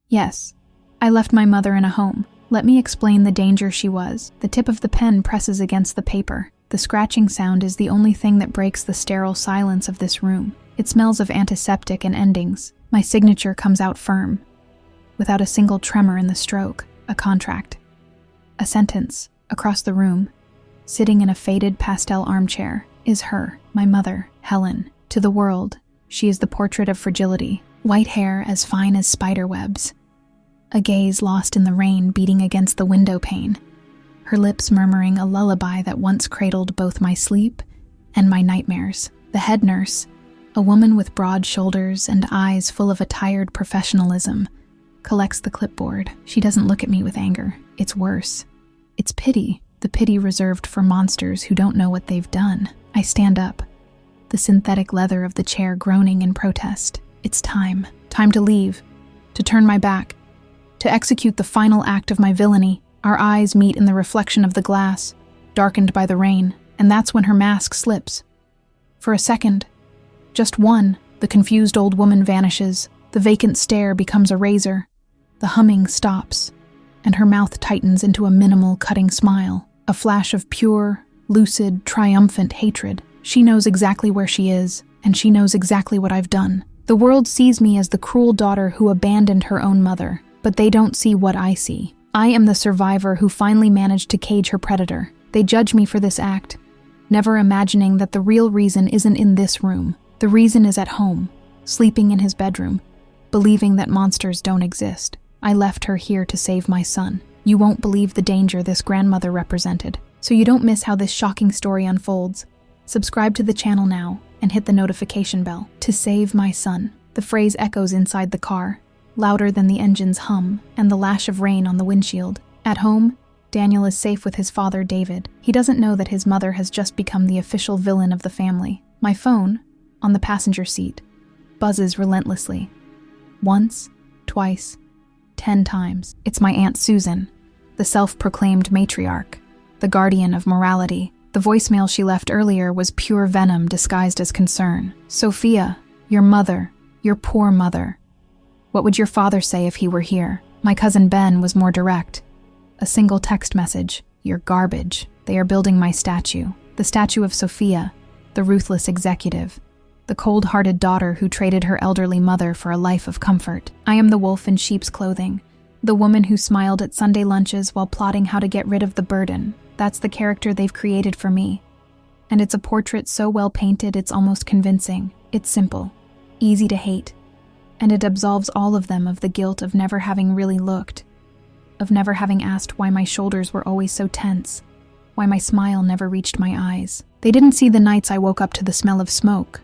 Yes, I left my mother in a home. Let me explain the danger she was. The tip of the pen presses against the paper. The scratching sound is the only thing that breaks the sterile silence of this room. It smells of antiseptic and endings. My signature comes out firm, without a single tremor in the stroke. A contract. A sentence. Across the room, sitting in a faded pastel armchair, is her, my mother, Helen. To the world, she is the portrait of fragility. White hair as fine as spider webs. A gaze lost in the rain beating against the window pane. Her lips murmuring a lullaby that once cradled both my sleep and my nightmares. The head nurse, a woman with broad shoulders and eyes full of a tired professionalism, collects the clipboard. She doesn't look at me with anger. It's worse. It's pity, the pity reserved for monsters who don't know what they've done. I stand up, the synthetic leather of the chair groaning in protest. It's time. Time to leave. To turn my back. To execute the final act of my villainy. Our eyes meet in the reflection of the glass, darkened by the rain, and that's when her mask slips. For a second, just one, the confused old woman vanishes. The vacant stare becomes a razor. The humming stops, and her mouth tightens into a minimal, cutting smile. A flash of pure, lucid, triumphant hatred. She knows exactly where she is, and she knows exactly what I've done. The world sees me as the cruel daughter who abandoned her own mother, but they don't see what I see. I am the survivor who finally managed to cage her predator. They judge me for this act, never imagining that the real reason isn't in this room. The reason is at home, sleeping in his bedroom, believing that monsters don't exist. I left her here to save my son. You won't believe the danger this grandmother represented. So you don't miss how this shocking story unfolds, subscribe to the channel now and hit the notification bell. To save my son. The phrase echoes inside the car, louder than the engine's hum and the lash of rain on the windshield. At home, Daniel is safe with his father, David. He doesn't know that his mother has just become the official villain of the family. My phone, on the passenger seat, buzzes relentlessly. Once, twice, 10 times. It's my Aunt Susan, the self-proclaimed matriarch, the guardian of morality. The voicemail she left earlier was pure venom disguised as concern. Sophia, your mother, your poor mother. What would your father say if he were here? My cousin Ben was more direct. A single text message. You're garbage. They are building my statue. The statue of Sophia, the ruthless executive. The cold-hearted daughter who traded her elderly mother for a life of comfort. I am the wolf in sheep's clothing. The woman who smiled at Sunday lunches while plotting how to get rid of the burden. That's the character they've created for me. And it's a portrait so well painted it's almost convincing. It's simple, easy to hate. And it absolves all of them of the guilt of never having really looked, of never having asked why my shoulders were always so tense, why my smile never reached my eyes. They didn't see the nights I woke up to the smell of smoke,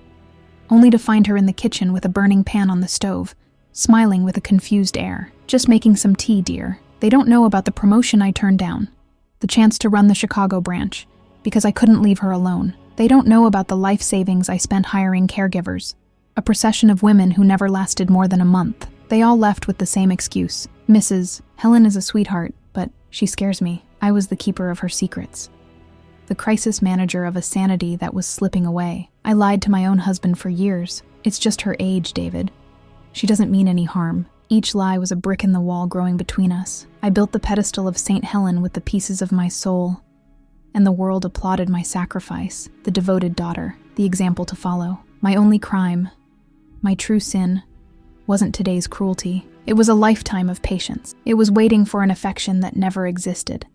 only to find her in the kitchen with a burning pan on the stove, smiling with a confused air. Just making some tea, dear. They don't know about the promotion I turned down, the chance to run the Chicago branch, because I couldn't leave her alone. They don't know about the life savings I spent hiring caregivers, a procession of women who never lasted more than a month. They all left with the same excuse. Mrs. Helen is a sweetheart, but she scares me. I was the keeper of her secrets. The crisis manager of a sanity that was slipping away. I lied to my own husband for years. It's just her age, David. She doesn't mean any harm. Each lie was a brick in the wall growing between us. I built the pedestal of St. Helen with the pieces of my soul, and the world applauded my sacrifice, the devoted daughter, the example to follow. My only crime, my true sin, wasn't today's cruelty. It was a lifetime of patience. It was waiting for an affection that never existed,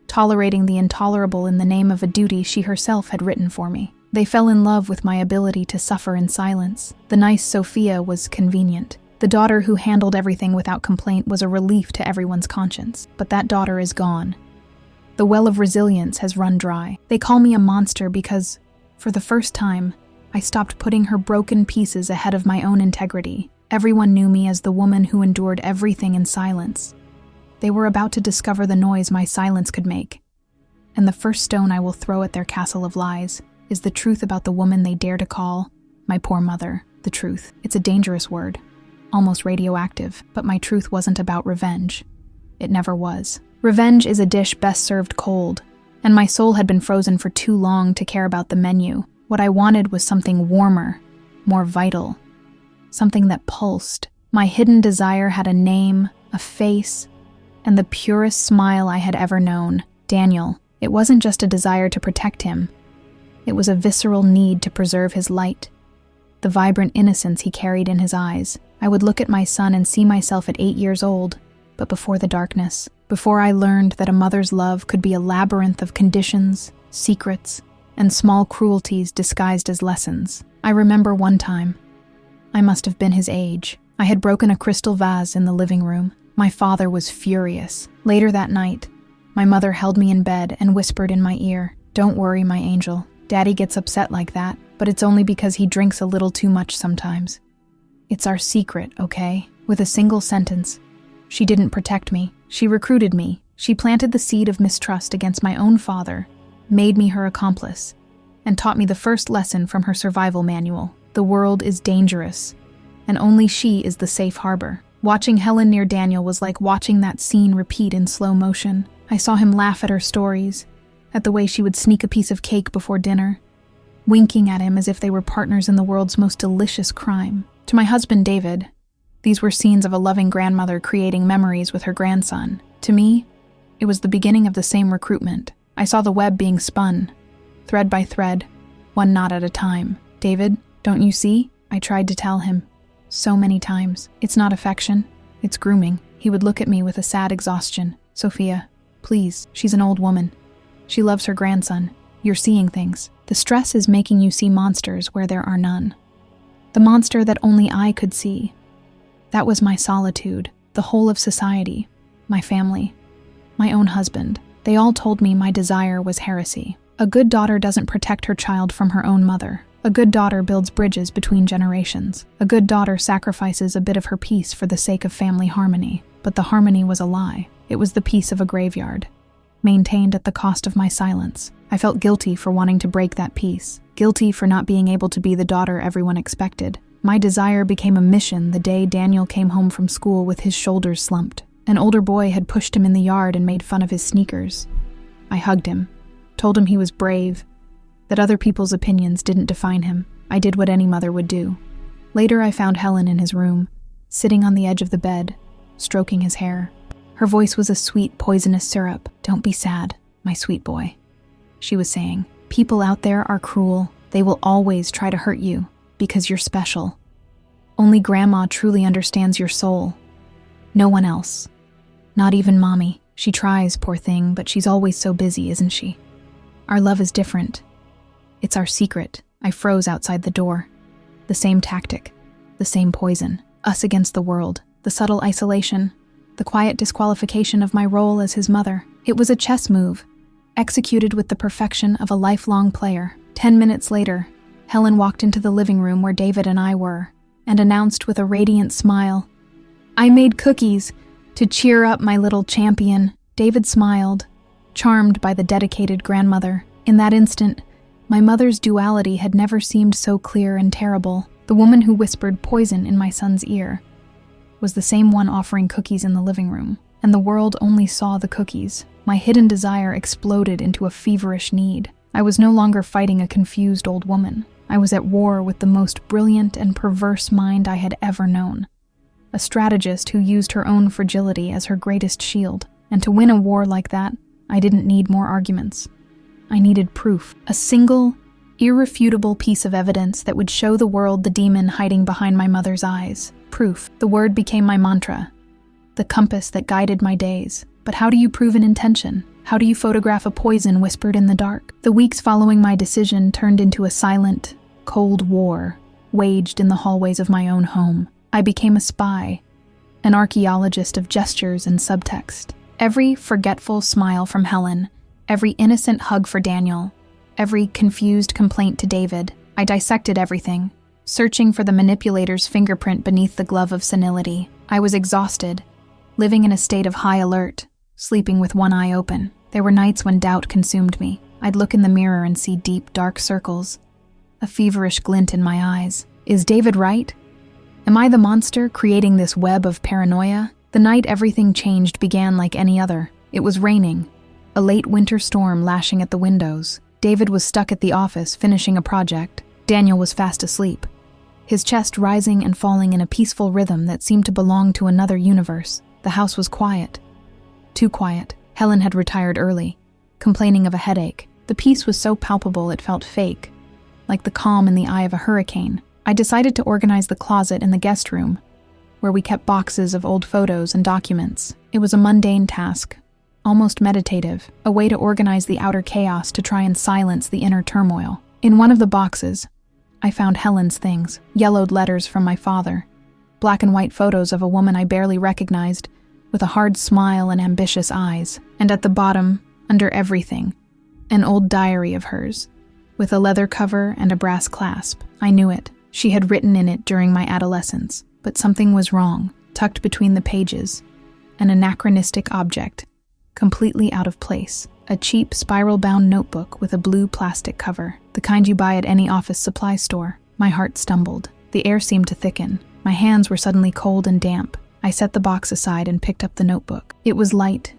tolerating the intolerable in the name of a duty she herself had written for me. They fell in love with my ability to suffer in silence. The nice Sophia was convenient. The daughter who handled everything without complaint was a relief to everyone's conscience. But that daughter is gone. The well of resilience has run dry. They call me a monster because, for the first time, I stopped putting her broken pieces ahead of my own integrity. Everyone knew me as the woman who endured everything in silence. They were about to discover the noise my silence could make. And the first stone I will throw at their castle of lies is the truth about the woman they dare to call my poor mother. The truth. It's a dangerous word, almost radioactive, but my truth wasn't about revenge. It never was. Revenge is a dish best served cold, and my soul had been frozen for too long to care about the menu. What I wanted was something warmer, more vital, something that pulsed, My hidden desire had a name, a face, and the purest smile I had ever known. Daniel. It wasn't just a desire to protect him. It was a visceral need to preserve his light, the vibrant innocence he carried in his eyes. I would look at my son and see myself at 8 years old, but before the darkness, before I learned that a mother's love could be a labyrinth of conditions, secrets, and small cruelties disguised as lessons. I remember one time. I must have been his age. I had broken a crystal vase in the living room. My father was furious. Later that night, my mother held me in bed and whispered in my ear, "Don't worry, my angel. Daddy gets upset like that, but it's only because he drinks a little too much sometimes. It's our secret, okay?" With a single sentence, she didn't protect me. She recruited me. She planted the seed of mistrust against my own father, made me her accomplice, and taught me the first lesson from her survival manual. The world is dangerous, and only she is the safe harbor. Watching Helen near Daniel was like watching that scene repeat in slow motion. I saw him laugh at her stories, at the way she would sneak a piece of cake before dinner, winking at him as if they were partners in the world's most delicious crime. To my husband, David, these were scenes of a loving grandmother creating memories with her grandson. To me, it was the beginning of the same recruitment. I saw the web being spun, thread by thread, one knot at a time. "David, don't you see?" I tried to tell him so many times. "It's not affection, it's grooming." He would look at me with a sad exhaustion. "Sophia, please, she's an old woman. She loves her grandson. You're seeing things. The stress is making you see monsters where there are none." The monster that only I could see. That was my solitude, the whole of society, my family, my own husband. They all told me my desire was heresy. A good daughter doesn't protect her child from her own mother. A good daughter builds bridges between generations. A good daughter sacrifices a bit of her peace for the sake of family harmony. But the harmony was a lie. It was the peace of a graveyard, maintained at the cost of my silence. I felt guilty for wanting to break that peace, guilty for not being able to be the daughter everyone expected. My desire became a mission the day Daniel came home from school with his shoulders slumped. An older boy had pushed him in the yard and made fun of his sneakers. I hugged him, told him he was brave, that other people's opinions didn't define him. I did what any mother would do. Later, I found Helen in his room, sitting on the edge of the bed, stroking his hair. Her voice was a sweet, poisonous syrup. "Don't be sad, my sweet boy," she was saying. "People out there are cruel. They will always try to hurt you, because you're special. Only Grandma truly understands your soul. No one else. Not even Mommy. She tries, poor thing, but she's always so busy, isn't she? Our love is different. It's our secret." I froze outside the door. The same tactic, the same poison. Us against the world. The subtle isolation, the quiet disqualification of my role as his mother. It was a chess move, executed with the perfection of a lifelong player. 10 minutes later, Helen walked into the living room where David and I were, and announced with a radiant smile, "I made cookies to cheer up my little champion." David smiled, charmed by the dedicated grandmother. In that instant, my mother's duality had never seemed so clear and terrible. The woman who whispered poison in my son's ear was the same one offering cookies in the living room, and the world only saw the cookies. My hidden desire exploded into a feverish need. I was no longer fighting a confused old woman. I was at war with the most brilliant and perverse mind I had ever known. A strategist who used her own fragility as her greatest shield. And to win a war like that, I didn't need more arguments. I needed proof. A single, irrefutable piece of evidence that would show the world the demon hiding behind my mother's eyes. Proof. The word became my mantra, the compass that guided my days. But how do you prove an intention? How do you photograph a poison whispered in the dark? The weeks following my decision turned into a silent, cold war, waged in the hallways of my own home. I became a spy, an archaeologist of gestures and subtext. Every forgetful smile from Helen, every innocent hug for Daniel, every confused complaint to David, I dissected everything, searching for the manipulator's fingerprint beneath the glove of senility. I was exhausted, living in a state of high alert, sleeping with one eye open. There were nights when doubt consumed me. I'd look in the mirror and see deep, dark circles, a feverish glint in my eyes. Is David right? Am I the monster creating this web of paranoia? The night everything changed began like any other. It was raining, a late winter storm lashing at the windows. David was stuck at the office finishing a project. Daniel was fast asleep. his chest rising and falling in a peaceful rhythm that seemed to belong to another universe. The house was quiet. Too quiet. Helen had retired early, complaining of a headache. The peace was so palpable it felt fake, like the calm in the eye of a hurricane. I decided to organize the closet in the guest room, where we kept boxes of old photos and documents. It was a mundane task, almost meditative, a way to organize the outer chaos to try and silence the inner turmoil. In one of the boxes, I found Helen's things, yellowed letters from my father, black and white photos of a woman I barely recognized, with a hard smile and ambitious eyes, and at the bottom, under everything, an old diary of hers, with a leather cover and a brass clasp. I knew it. She had written in it during my adolescence, but something was wrong. Tucked between the pages, an anachronistic object, completely out of place. A cheap, spiral-bound notebook with a blue plastic cover, the kind you buy at any office supply store. My heart stumbled. The air seemed to thicken. My hands were suddenly cold and damp. I set the box aside and picked up the notebook. It was light,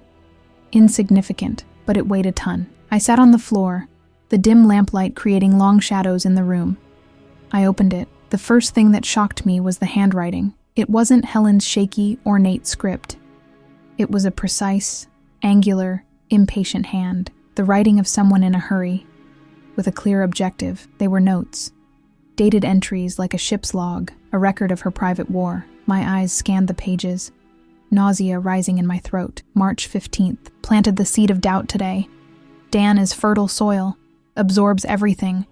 insignificant, but it weighed a ton. I sat on the floor, the dim lamplight creating long shadows in the room. I opened it. The first thing that shocked me was the handwriting. It wasn't Helen's shaky, ornate script. It was a precise, angular, impatient hand, the writing of someone in a hurry, with a clear objective. They were notes, dated entries like a ship's log, a record of her private war. My eyes scanned the pages, nausea rising in my throat. March 15th, planted the seed of doubt today. Dan is fertile soil, absorbs everything,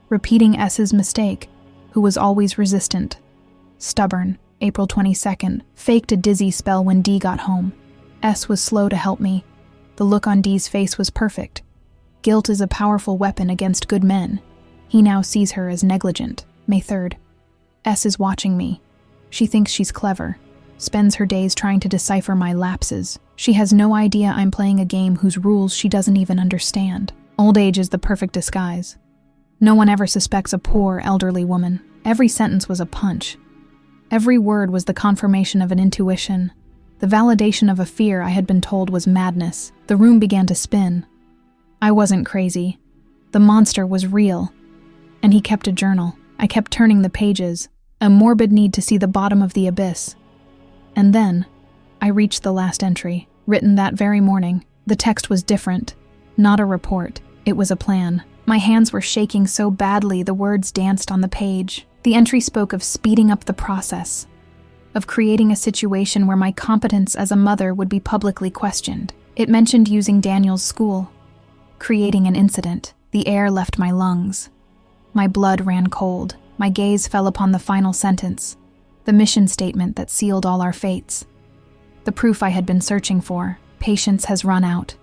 repeating S's mistake, who was always resistant. Stubborn, April 22nd, faked a dizzy spell when D got home. S was slow to help me. The look on D's face was perfect. Guilt is a powerful weapon against good men. He now sees her as negligent. May 3rd. S is watching me. She thinks she's clever, spends her days trying to decipher my lapses. She has no idea I'm playing a game whose rules she doesn't even understand. Old age is the perfect disguise. No one ever suspects a poor, elderly woman. Every sentence was a punch. Every word was the confirmation of an intuition, the validation of a fear I had been told was madness. The room began to spin. I wasn't crazy. The monster was real. And he kept a journal. I kept turning the pages, a morbid need to see the bottom of the abyss. And then, I reached the last entry, written that very morning. The text was different. Not a report. It was a plan. My hands were shaking so badly the words danced on the page. The entry spoke of speeding up the process, of creating a situation where my competence as a mother would be publicly questioned. It mentioned using Daniel's school, creating an incident. The air left my lungs. My blood ran cold. My gaze fell upon the final sentence, the mission statement that sealed all our fates. The proof I had been searching for. Patience has run out.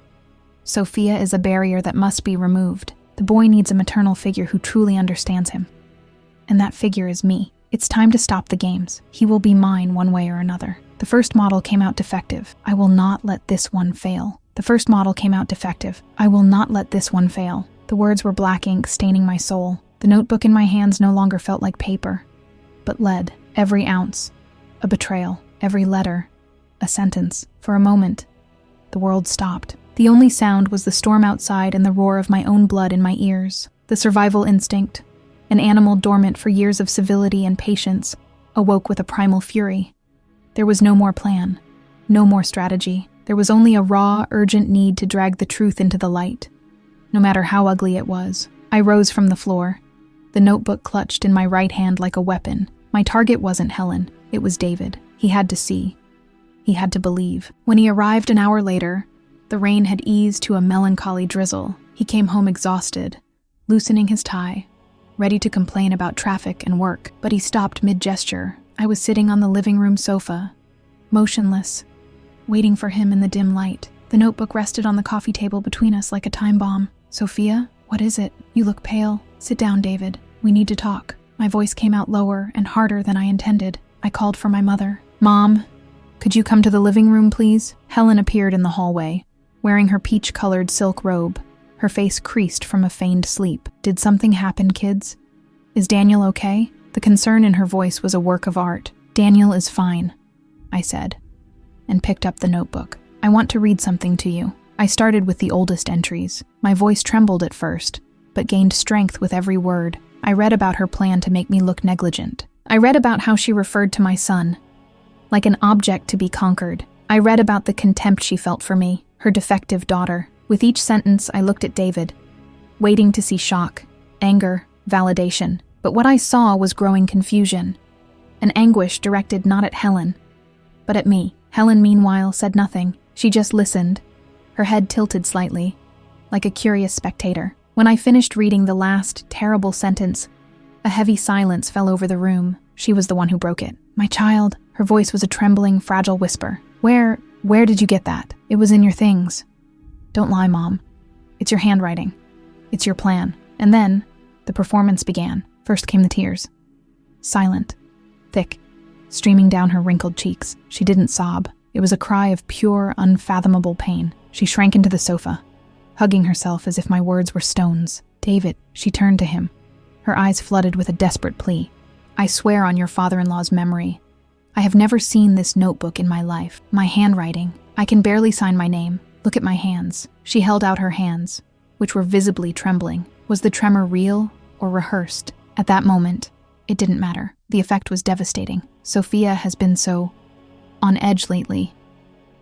Sophia is a barrier that must be removed. The boy needs a maternal figure who truly understands him. And that figure is me. It's time to stop the games. He will be mine one way or another. The first model came out defective. I will not let this one fail. The first model came out defective. I will not let this one fail. The words were black ink staining my soul. The notebook in my hands no longer felt like paper, but lead. Every ounce, a betrayal. Every letter, a sentence. For a moment, the world stopped. The only sound was the storm outside and the roar of my own blood in my ears. The survival instinct, an animal dormant for years of civility and patience, awoke with a primal fury. There was no more plan, no more strategy. There was only a raw, urgent need to drag the truth into the light, no matter how ugly it was. I rose from the floor, the notebook clutched in my right hand like a weapon. My target wasn't Helen, it was David. He had to see. He had to believe. When he arrived an hour later, the rain had eased to a melancholy drizzle. He came home exhausted, loosening his tie, ready to complain about traffic and work, but he stopped mid-gesture. I was sitting on the living room sofa, motionless, waiting for him in the dim light. The notebook rested on the coffee table between us like a time bomb. Sophia, what is it? You look pale. Sit down, David. We need to talk. My voice came out lower and harder than I intended. I called for my mother. Mom, could you come to the living room, please? Helen appeared in the hallway, wearing her peach-colored silk robe, her face creased from a feigned sleep. Did something happen, kids? Is Daniel okay? The concern in her voice was a work of art. Daniel is fine, I said, and picked up the notebook. I want to read something to you. I started with the oldest entries. My voice trembled at first, but gained strength with every word. I read about her plan to make me look negligent, I read about how she referred to my son, like an object to be conquered. I read about the contempt she felt for me, her defective daughter. With each sentence, I looked at David, waiting to see shock, anger, validation. But what I saw was growing confusion, an anguish directed not at Helen, but at me. Helen, meanwhile, said nothing. She just listened, her head tilted slightly, like a curious spectator. When I finished reading the last terrible sentence, a heavy silence fell over the room. She was the one who broke it. "My child," her voice was a trembling, fragile whisper. Where did you get that?" "It was in your things." "Don't lie, Mom. It's your handwriting. It's your plan." And then, the performance began. First came the tears. Silent, thick, streaming down her wrinkled cheeks. She didn't sob. It was a cry of pure, unfathomable pain. She shrank into the sofa, hugging herself as if my words were stones. "David," she turned to him, her eyes flooded with a desperate plea. "I swear on your father-in-law's memory, I have never seen this notebook in my life. My handwriting. I can barely sign my name. Look at my hands." She held out her hands, which were visibly trembling. Was the tremor real or rehearsed? At that moment, it didn't matter. The effect was devastating. "Sophia has been so on edge lately,"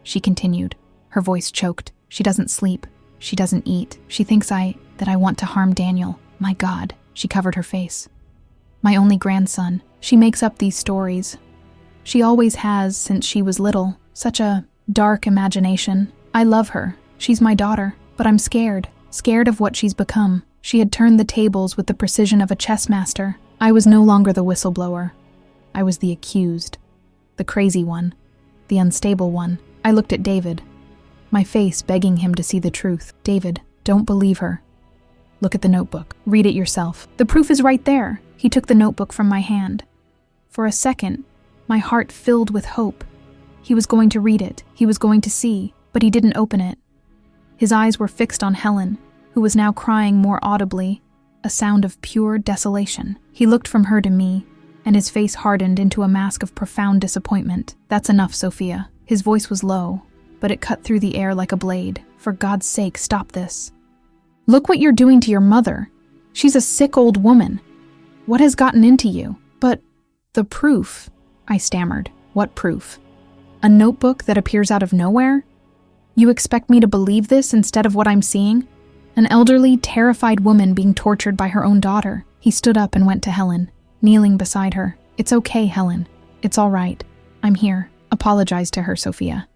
she continued, her voice choked. "She doesn't sleep. She doesn't eat. She thinks that I want to harm Daniel. My God." She covered her face. "My only grandson. She makes up these stories. She always has since she was little. Such a dark imagination. I love her. She's my daughter. But I'm scared of what she's become." She had turned the tables with the precision of a chess master. I was no longer the whistleblower. I was the accused. The crazy one. The unstable one. I looked at David, my face begging him to see the truth. "David, don't believe her. Look at the notebook. Read it yourself. The proof is right there." He took the notebook from my hand. For a second, my heart filled with hope. He was going to read it. He was going to see, but he didn't open it. His eyes were fixed on Helen, who was now crying more audibly, a sound of pure desolation. He looked from her to me, and his face hardened into a mask of profound disappointment. "That's enough, Sophia." His voice was low, but it cut through the air like a blade. "For God's sake, stop this. Look what you're doing to your mother. She's a sick old woman. What has gotten into you?" "But the proof," I stammered. "What proof? A notebook that appears out of nowhere? You expect me to believe this instead of what I'm seeing? An elderly, terrified woman being tortured by her own daughter." He stood up and went to Helen, kneeling beside her. "It's okay, Helen. It's all right. I'm here. Apologize to her, Sophia,"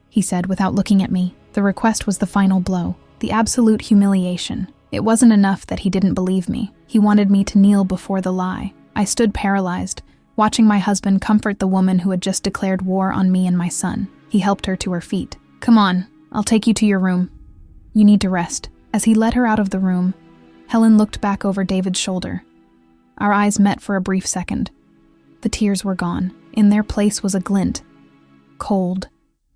he said without looking at me. The request was the final blow, the absolute humiliation. It wasn't enough that he didn't believe me. He wanted me to kneel before the lie. I stood paralyzed, watching my husband comfort the woman who had just declared war on me and my son. He helped her to her feet. "Come on, I'll take you to your room. You need to rest." As he led her out of the room, Helen looked back over David's shoulder. Our eyes met for a brief second. The tears were gone. In their place was a glint. Cold,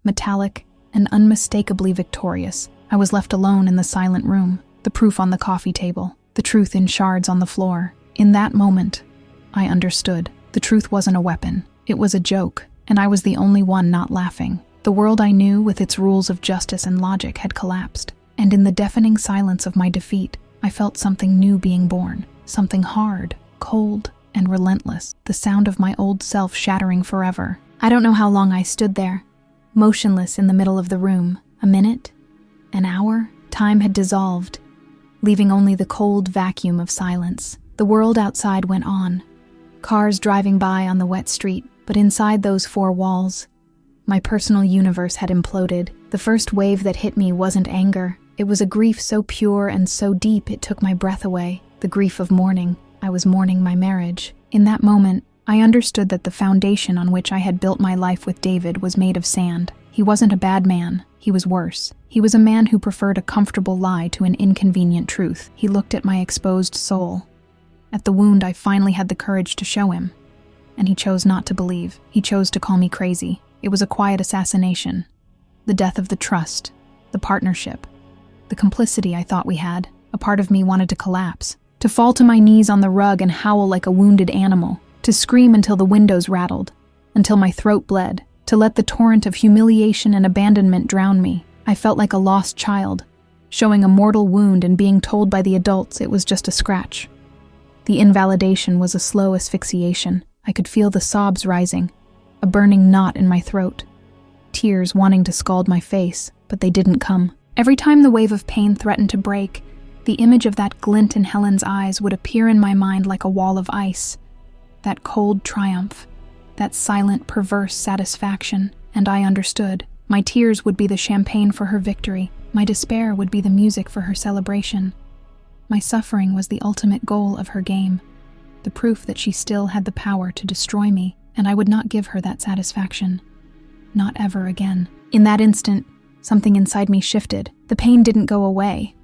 metallic, and unmistakably victorious. I was left alone in the silent room, the proof on the coffee table, the truth in shards on the floor. In that moment, I understood. The truth wasn't a weapon. It was a joke, and I was the only one not laughing. The world I knew, with its rules of justice and logic, had collapsed. And in the deafening silence of my defeat, I felt something new being born. Something hard, cold, and relentless. The sound of my old self shattering forever. I don't know how long I stood there, motionless in the middle of the room. A minute? An hour? Time had dissolved, leaving only the cold vacuum of silence. The world outside went on. Cars driving by on the wet street, but inside those four walls, my personal universe had imploded. The first wave that hit me wasn't anger. It was a grief so pure and so deep it took my breath away. The grief of mourning. I was mourning my marriage. In that moment, I understood that the foundation on which I had built my life with David was made of sand. He wasn't a bad man. He was worse. He was a man who preferred a comfortable lie to an inconvenient truth. He looked at my exposed soul, at the wound I finally had the courage to show him. And he chose not to believe. He chose to call me crazy. It was a quiet assassination. The death of the trust, the partnership, the complicity I thought we had. A part of me wanted to collapse, to fall to my knees on the rug and howl like a wounded animal, to scream until the windows rattled, until my throat bled, to let the torrent of humiliation and abandonment drown me. I felt like a lost child, showing a mortal wound and being told by the adults it was just a scratch. The invalidation was a slow asphyxiation. I could feel the sobs rising, a burning knot in my throat. Tears wanting to scald my face, but they didn't come. Every time the wave of pain threatened to break, the image of that glint in Helen's eyes would appear in my mind like a wall of ice. That cold triumph, that silent, perverse satisfaction, and I understood. My tears would be the champagne for her victory. My despair would be the music for her celebration. My suffering was the ultimate goal of her game, the proof that she still had the power to destroy me, and I would not give her that satisfaction. Not ever again. In that instant, something inside me shifted. The pain didn't go away.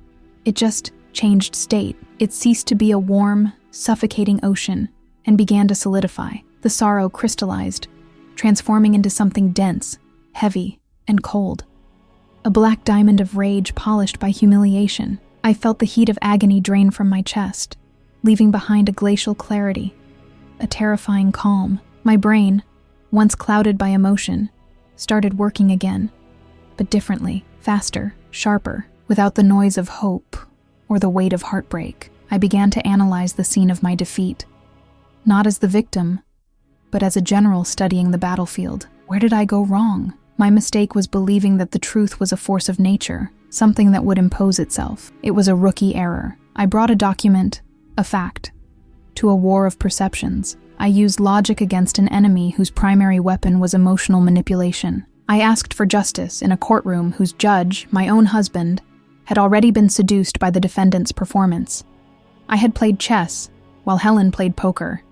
It just changed state. It ceased to be a warm, suffocating ocean and began to solidify. The sorrow crystallized, transforming into something dense, heavy, and cold. A black diamond of rage polished by humiliation. I felt the heat of agony drain from my chest, leaving behind a glacial clarity, a terrifying calm. My brain, once clouded by emotion, started working again, but differently, faster, sharper, without the noise of hope or the weight of heartbreak. I began to analyze the scene of my defeat, not as the victim, but as a general studying the battlefield. Where did I go wrong? My mistake was believing that the truth was a force of nature, something that would impose itself. It was a rookie error. I brought a document, a fact, to a war of perceptions. I used logic against an enemy whose primary weapon was emotional manipulation. I asked for justice in a courtroom whose judge, my own husband, had already been seduced by the defendant's performance. I had played chess, while Helen played poker.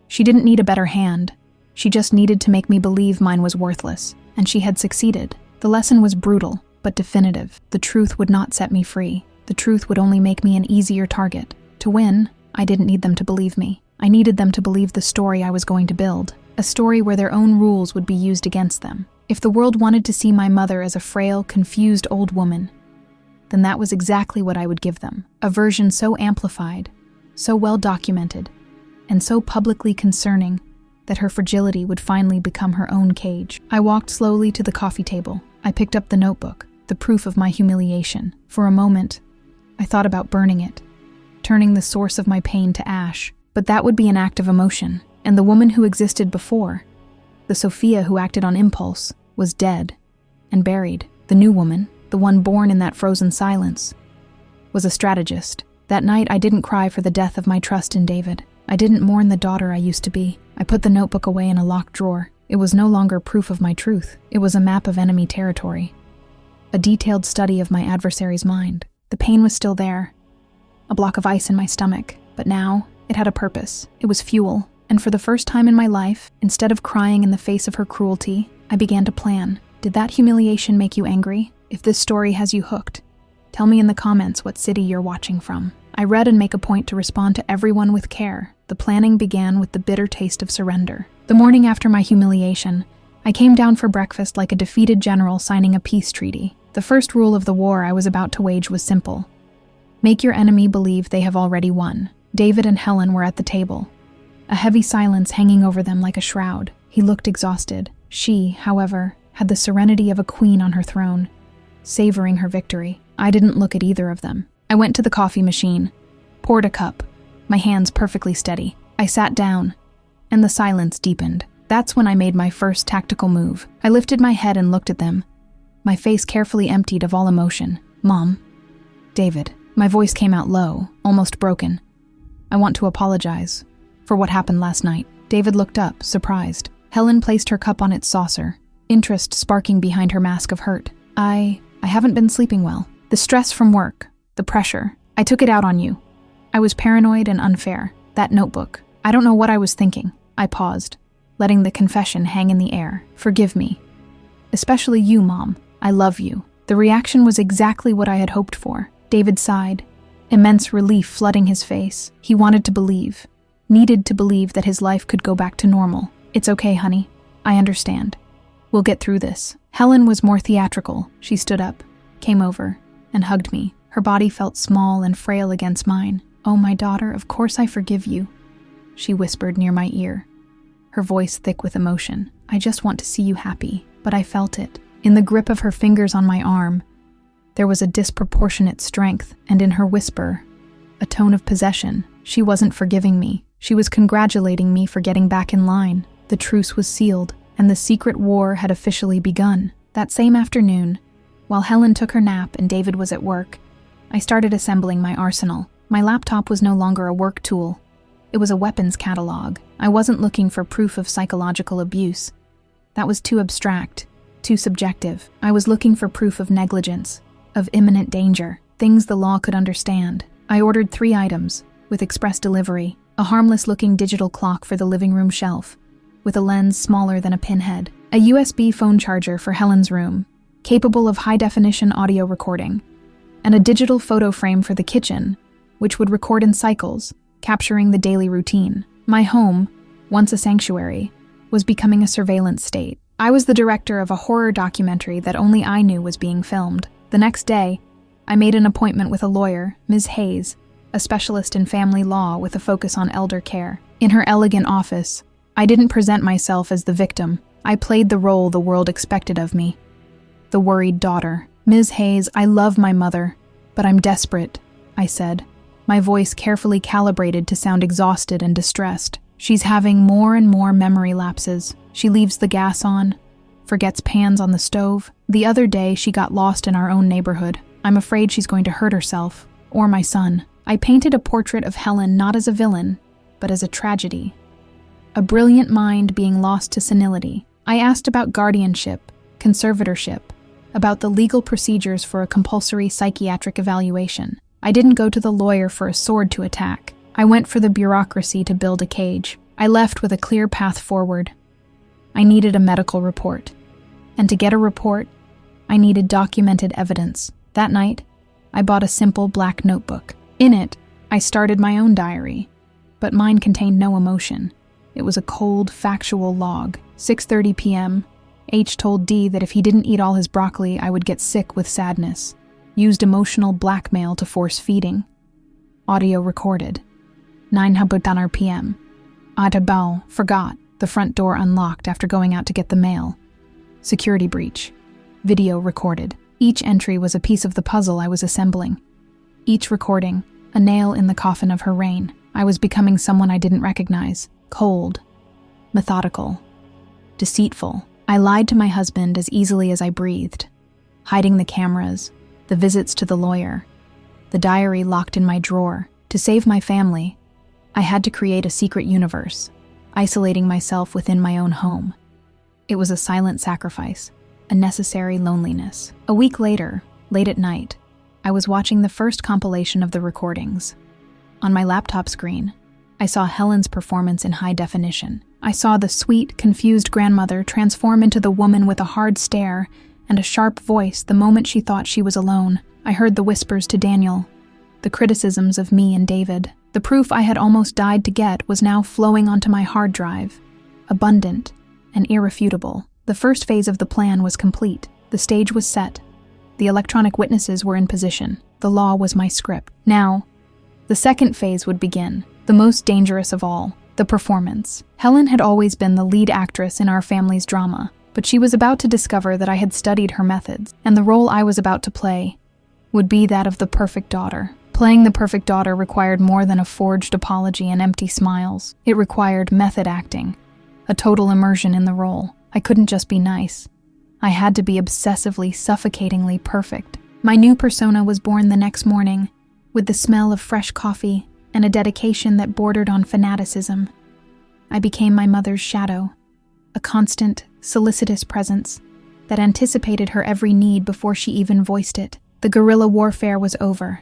She didn't need a better hand. She just needed to make me believe mine was worthless, and she had succeeded. The lesson was brutal, but definitive. The truth would not set me free. The truth would only make me an easier target. To win, I didn't need them to believe me. I needed them to believe the story I was going to build, a story where their own rules would be used against them. If the world wanted to see my mother as a frail, confused old woman, then that was exactly what I would give them. A version so amplified, so well documented, and so publicly concerning that her fragility would finally become her own cage. I walked slowly to the coffee table. I picked up the notebook, the proof of my humiliation. For a moment, I thought about burning it, turning the source of my pain to ash. But that would be an act of emotion, and the woman who existed before, the Sophia who acted on impulse, was dead and buried. The new woman, the one born in that frozen silence, was a strategist. That night I didn't cry for the death of my trust in David. I didn't mourn the daughter I used to be. I put the notebook away in a locked drawer. It was no longer proof of my truth. It was a map of enemy territory, a detailed study of my adversary's mind. The pain was still there, a block of ice in my stomach, but now it had a purpose. It was fuel, and for the first time in my life, instead of crying in the face of her cruelty, I began to plan. Did that humiliation make you angry? If this story has you hooked, tell me in the comments what city you're watching from. I read and make a point to respond to everyone with care. The planning began with the bitter taste of surrender. The morning after my humiliation, I came down for breakfast like a defeated general signing a peace treaty. The first rule of the war I was about to wage was simple. Make your enemy believe they have already won. David and Helen were at the table, a heavy silence hanging over them like a shroud. He looked exhausted. She, however, had the serenity of a queen on her throne, savoring her victory. I didn't look at either of them. I went to the coffee machine, poured a cup, my hands perfectly steady. I sat down, and the silence deepened. That's when I made my first tactical move. I lifted my head and looked at them, my face carefully emptied of all emotion. Mom, David. My voice came out low, almost broken. I want to apologize for what happened last night. David looked up, surprised. Helen placed her cup on its saucer, interest sparking behind her mask of hurt. I haven't been sleeping well. The stress from work, the pressure. I took it out on you. I was paranoid and unfair. That notebook. I don't know what I was thinking. I paused, letting the confession hang in the air. Forgive me. Especially you, Mom. I love you. The reaction was exactly what I had hoped for. David sighed, immense relief flooding his face. He wanted to believe, needed to believe that his life could go back to normal. It's okay, honey. I understand. We'll get through this. Helen was more theatrical. She stood up, came over, and hugged me. Her body felt small and frail against mine. Oh, my daughter, of course I forgive you, she whispered near my ear, her voice thick with emotion. I just want to see you happy. But I felt it. In the grip of her fingers on my arm, there was a disproportionate strength, and in her whisper, a tone of possession. She wasn't forgiving me. She was congratulating me for getting back in line. The truce was sealed, and the secret war had officially begun. That same afternoon, while Helen took her nap and David was at work, I started assembling my arsenal. My laptop was no longer a work tool. It was a weapons catalog. I wasn't looking for proof of psychological abuse. That was too abstract, too subjective. I was looking for proof of negligence, of imminent danger, things the law could understand. I ordered 3 items, with express delivery: a harmless-looking digital clock for the living room shelf, with a lens smaller than a pinhead, a USB phone charger for Helen's room, capable of high-definition audio recording, and a digital photo frame for the kitchen, which would record in cycles, capturing the daily routine. My home, once a sanctuary, was becoming a surveillance state. I was the director of a horror documentary that only I knew was being filmed. The next day, I made an appointment with a lawyer, Ms. Hayes, a specialist in family law with a focus on elder care. In her elegant office, I didn't present myself as the victim. I played the role the world expected of me. The worried daughter. "Ms. Hayes, I love my mother, but I'm desperate," I said, my voice carefully calibrated to sound exhausted and distressed. "She's having more and more memory lapses. She leaves the gas on, forgets pans on the stove. The other day, she got lost in our own neighborhood. I'm afraid she's going to hurt herself, or my son." I painted a portrait of Helen not as a villain, but as a tragedy. A brilliant mind being lost to senility. I asked about guardianship, conservatorship, about the legal procedures for a compulsory psychiatric evaluation. I didn't go to the lawyer for a sword to attack. I went for the bureaucracy to build a cage. I left with a clear path forward. I needed a medical report. And to get a report, I needed documented evidence. That night, I bought a simple black notebook. In it, I started my own diary, but mine contained no emotion. It was a cold, factual log. 6:30 p.m., H told D that if he didn't eat all his broccoli, I would get sick with sadness. Used emotional blackmail to force feeding. Audio recorded. 9:00 p.m. Adabal forgot. The front door unlocked after going out to get the mail. Security breach. Video recorded. Each entry was a piece of the puzzle I was assembling. Each recording, a nail in the coffin of her reign. I was becoming someone I didn't recognize. Cold. Methodical. Deceitful. I lied to my husband as easily as I breathed. Hiding the cameras, the visits to the lawyer, the diary locked in my drawer. To save my family, I had to create a secret universe, isolating myself within my own home. It was a silent sacrifice, a necessary loneliness. A week later, late at night, I was watching the first compilation of the recordings. On my laptop screen, I saw Helen's performance in high definition. I saw the sweet, confused grandmother transform into the woman with a hard stare and a sharp voice the moment she thought she was alone. I heard the whispers to Daniel, the criticisms of me and David. The proof I had almost died to get was now flowing onto my hard drive, abundant and irrefutable. The first phase of the plan was complete. The stage was set. The electronic witnesses were in position. The law was my script. Now, the second phase would begin, the most dangerous of all, the performance. Helen had always been the lead actress in our family's drama, but she was about to discover that I had studied her methods, and the role I was about to play would be that of the perfect daughter. Playing the perfect daughter required more than a forged apology and empty smiles. It required method acting, a total immersion in the role. I couldn't just be nice. I had to be obsessively, suffocatingly perfect. My new persona was born the next morning, with the smell of fresh coffee and a dedication that bordered on fanaticism. I became my mother's shadow, a constant, solicitous presence that anticipated her every need before she even voiced it. The guerrilla warfare was over.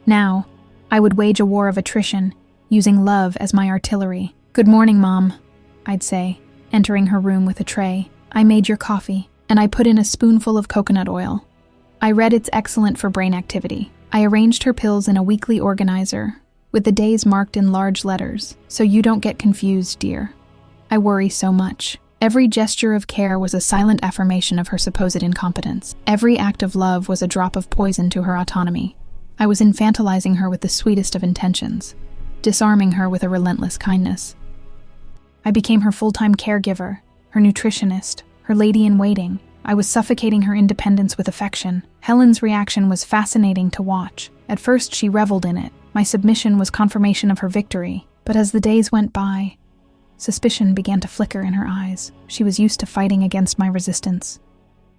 Now, I would wage a war of attrition, using love as my artillery. "Good morning, Mom," I'd say, entering her room with a tray. "I made your coffee, and I put in a spoonful of coconut oil. I read it's excellent for brain activity." I arranged her pills in a weekly organizer, with the days marked in large letters. "So you don't get confused, dear. I worry so much." Every gesture of care was a silent affirmation of her supposed incompetence. Every act of love was a drop of poison to her autonomy. I was infantilizing her with the sweetest of intentions, disarming her with a relentless kindness. I became her full-time caregiver, her nutritionist, her lady-in-waiting. I was suffocating her independence with affection. Helen's reaction was fascinating to watch. At first, she reveled in it. My submission was confirmation of her victory. But as the days went by, suspicion began to flicker in her eyes. She was used to fighting against my resistance,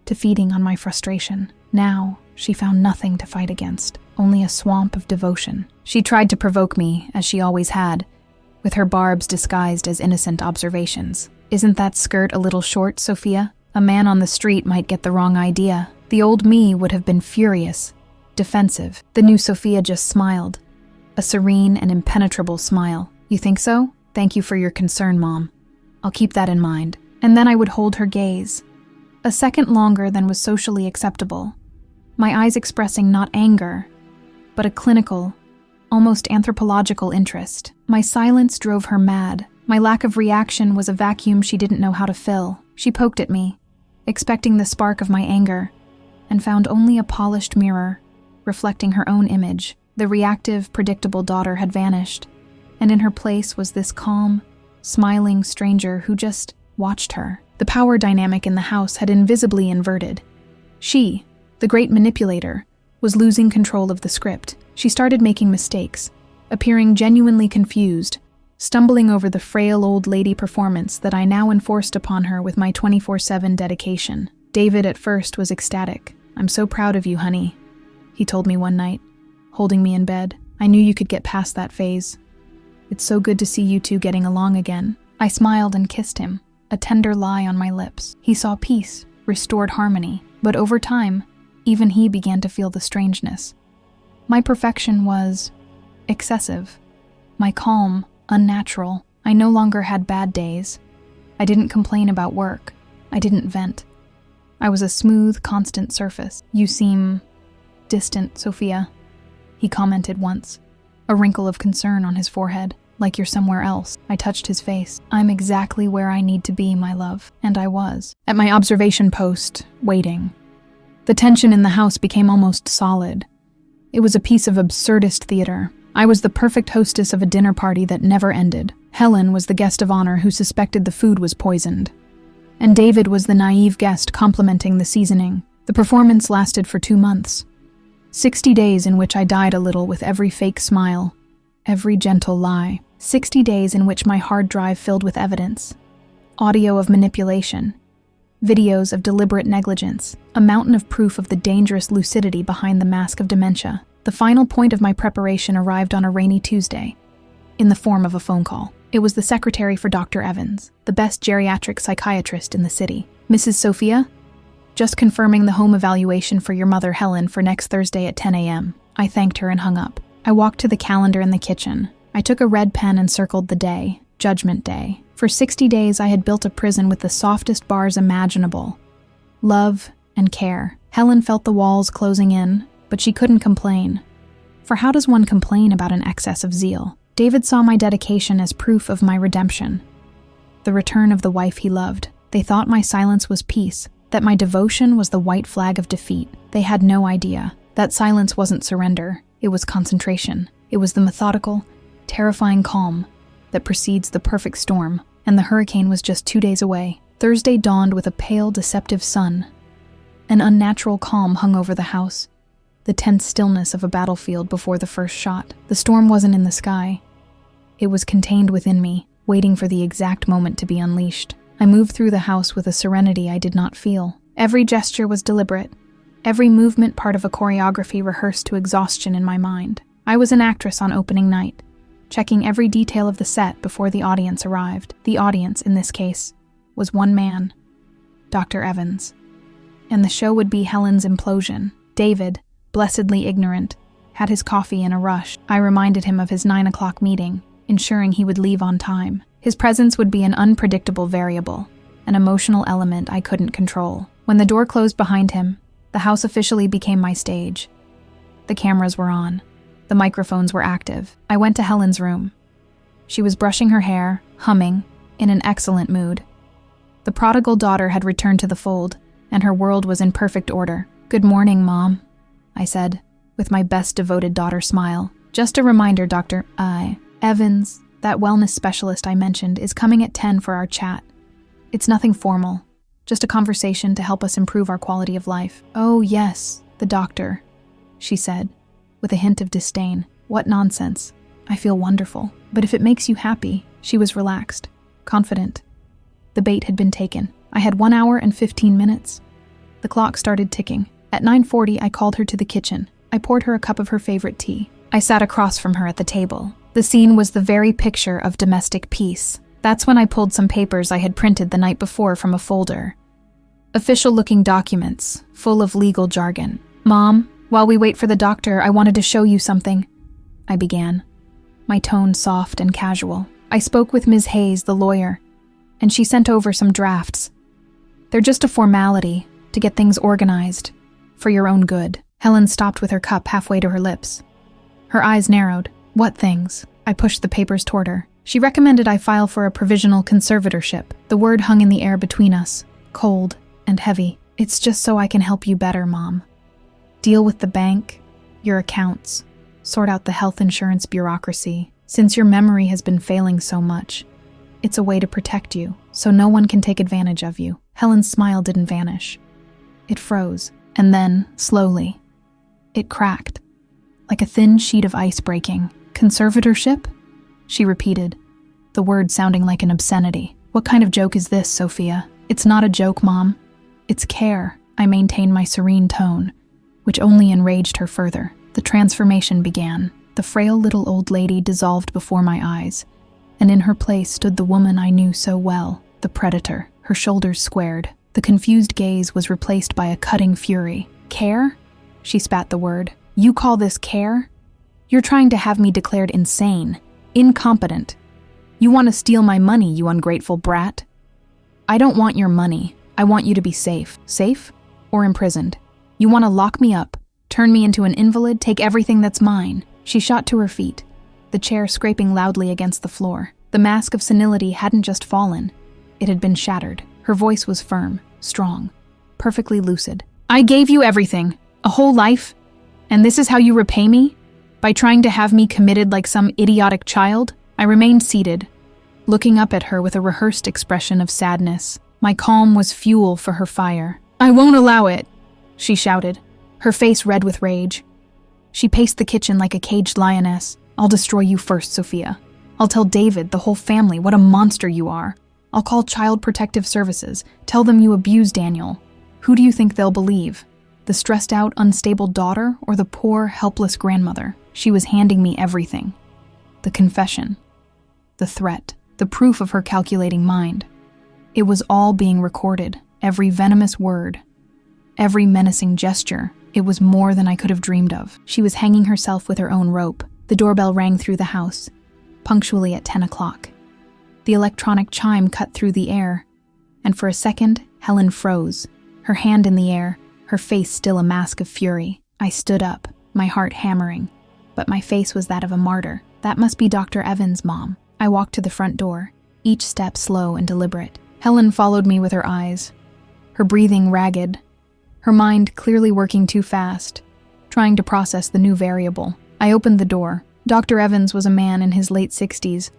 to feeding on my frustration. Now, she found nothing to fight against, only a swamp of devotion. She tried to provoke me, as she always had, with her barbs disguised as innocent observations. "Isn't that skirt a little short, Sophia? A man on the street might get the wrong idea." The old me would have been furious, defensive. The new Sophia just smiled, a serene and impenetrable smile. "You think so? Thank you for your concern, Mom. I'll keep that in mind." And then I would hold her gaze, a second longer than was socially acceptable, my eyes expressing not anger, but a clinical, almost anthropological interest. My silence drove her mad. My lack of reaction was a vacuum she didn't know how to fill. She poked at me, expecting the spark of my anger, and found only a polished mirror, reflecting her own image. The reactive, predictable daughter had vanished, and in her place was this calm, smiling stranger who just watched her. The power dynamic in the house had invisibly inverted. She, the great manipulator, was losing control of the script. She started making mistakes, appearing genuinely confused, stumbling over the frail old lady performance that I now enforced upon her with my 24/7 dedication. David at first was ecstatic. "I'm so proud of you, honey," he told me one night, holding me in bed. "I knew you could get past that phase. It's so good to see you two getting along again." I smiled and kissed him, a tender lie on my lips. He saw peace, restored harmony, but over time, even he began to feel the strangeness. My perfection was excessive, my calm unnatural. I no longer had bad days. I didn't complain about work. I didn't vent. I was a smooth, constant surface. "You seem distant, Sophia," he commented once, a wrinkle of concern on his forehead. "Like you're somewhere else." I touched his face. "I'm exactly where I need to be, my love." And I was. At my observation post, waiting. The tension in the house became almost solid. It was a piece of absurdist theater. I was the perfect hostess of a dinner party that never ended. Helen was the guest of honor who suspected the food was poisoned, and David was the naive guest complimenting the seasoning. The performance lasted for 2 months. 60 days in which I died a little with every fake smile, every gentle lie. 60 days in which my hard drive filled with evidence. Audio of manipulation, videos of deliberate negligence, a mountain of proof of the dangerous lucidity behind the mask of dementia. The final point of my preparation arrived on a rainy Tuesday, in the form of a phone call. It was the secretary for Dr. Evans, the best geriatric psychiatrist in the city. "Mrs. Sophia? Just confirming the home evaluation for your mother Helen for next Thursday at 10 a.m. I thanked her and hung up. I walked to the calendar in the kitchen. I took a red pen and circled the day, Judgment Day. For 60 days I had built a prison with the softest bars imaginable. Love and care. Helen felt the walls closing in, but she couldn't complain. For how does one complain about an excess of zeal? David saw my dedication as proof of my redemption, the return of the wife he loved. They thought my silence was peace, that my devotion was the white flag of defeat. They had no idea. That silence wasn't surrender, it was concentration. It was the methodical, terrifying calm that precedes the perfect storm, and the hurricane was just 2 days away. Thursday dawned with a pale, deceptive sun. An unnatural calm hung over the house, the tense stillness of a battlefield before the first shot. The storm wasn't in the sky. It was contained within me, waiting for the exact moment to be unleashed. I moved through the house with a serenity I did not feel. Every gesture was deliberate, every movement part of a choreography rehearsed to exhaustion in my mind. I was an actress on opening night, checking every detail of the set before the audience arrived. The audience, in this case, was one man, Dr. Evans. And the show would be Helen's implosion. David, blessedly ignorant, had his coffee in a rush. I reminded him of his 9 o'clock meeting, ensuring he would leave on time. His presence would be an unpredictable variable, an emotional element I couldn't control. When the door closed behind him, the house officially became my stage. The cameras were on. The microphones were active. I went to Helen's room. She was brushing her hair, humming, in an excellent mood. The prodigal daughter had returned to the fold, and her world was in perfect order. "Good morning, Mom," I said, with my best devoted daughter smile. "Just a reminder, Dr. Evans, that wellness specialist I mentioned, is coming at 10 for our chat. It's nothing formal, just a conversation to help us improve our quality of life." "Oh, yes, the doctor," she said, with a hint of disdain. "What nonsense. I feel wonderful. But if it makes you happy, she was relaxed, confident. The bait had been taken. I had 1 hour and 15 minutes. The clock started ticking. At 9:40, I called her to the kitchen. I poured her a cup of her favorite tea. I sat across from her at the table. The scene was the very picture of domestic peace. That's when I pulled some papers I had printed the night before from a folder. Official-looking documents, full of legal jargon. "Mom, while we wait for the doctor, I wanted to show you something," I began, my tone soft and casual. I spoke with Ms. Hayes, the lawyer, and she sent over some drafts. They're just a formality, to get things organized, for your own good. Helen stopped with her cup halfway to her lips. Her eyes narrowed. "What things?" I pushed the papers toward her. She recommended I file for a provisional conservatorship. The word hung in the air between us, cold and heavy. "It's just so I can help you better, Mom. Deal with the bank, your accounts, sort out the health insurance bureaucracy. Since your memory has been failing so much, it's a way to protect you, so no one can take advantage of you." Helen's smile didn't vanish. It froze, and then, slowly, it cracked, like a thin sheet of ice breaking. "Conservatorship?" she repeated, the word sounding like an obscenity. "What kind of joke is this, Sophia?" "It's not a joke, Mom. It's care." I maintained my serene tone, which only enraged her further. The transformation began. The frail little old lady dissolved before my eyes, and in her place stood the woman I knew so well, the predator, her shoulders squared. The confused gaze was replaced by a cutting fury. "Care?" She spat the word. "You call this care? You're trying to have me declared insane, incompetent. You want to steal my money, you ungrateful brat. I don't want your money. I want you to be safe. Safe or imprisoned. You want to lock me up, turn me into an invalid, take everything that's mine." She shot to her feet, the chair scraping loudly against the floor. The mask of senility hadn't just fallen. It had been shattered. Her voice was firm, strong, perfectly lucid. "I gave you everything, a whole life, and this is how you repay me? By trying to have me committed like some idiotic child?" I remained seated, looking up at her with a rehearsed expression of sadness. My calm was fuel for her fire. "I won't allow it," she shouted, her face red with rage. She paced the kitchen like a caged lioness. "I'll destroy you first, Sophia. I'll tell David, the whole family, what a monster you are. I'll call Child Protective Services, tell them you abused Daniel. Who do you think they'll believe? The stressed-out, unstable daughter or the poor, helpless grandmother?" She was handing me everything. The confession, the threat, the proof of her calculating mind. It was all being recorded, every venomous word, every menacing gesture. It was more than I could have dreamed of. She was hanging herself with her own rope. The doorbell rang through the house, punctually at 10 o'clock. The electronic chime cut through the air, and for a second, Helen froze, her hand in the air, her face still a mask of fury. I stood up, my heart hammering, but my face was that of a martyr. "That must be Dr. Evans, Mom." I walked to the front door, each step slow and deliberate. Helen followed me with her eyes, her breathing ragged, her mind clearly working too fast, trying to process the new variable. I opened the door. Dr. Evans was a man in his late 60s,